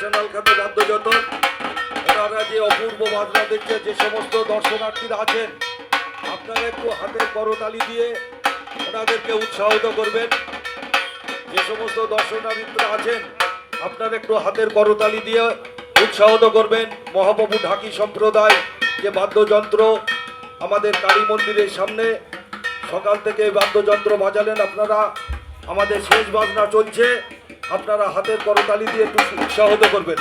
National খ্যাত বাদ্যযন্ত্র, ওনারা যে অপূর্ব বাজনা দেখছে, যে সমস্ত দর্শনার্থীরা আছেন আপনারা একটু হাতের করতালি দিয়ে ওনাদেরকে উৎসাহিত করবেন। যে সমস্ত দর্শনার্থীরা আছেন আপনারা একটু হাতের করতালি দিয়ে উৎসাহিত করবেন। মহাপ্রভু ঢাকি সম্প্রদায় যে বাদ্যযন্ত্র আমাদের কালী মন্দিরের সামনে সকাল থেকে বাদ্যযন্ত্র বাজালেন, আপনারা আমাদের শেষ বাজনা চলছে, আপনারা হাতের করতালি দিয়ে একটু উৎসাহিত করবেন।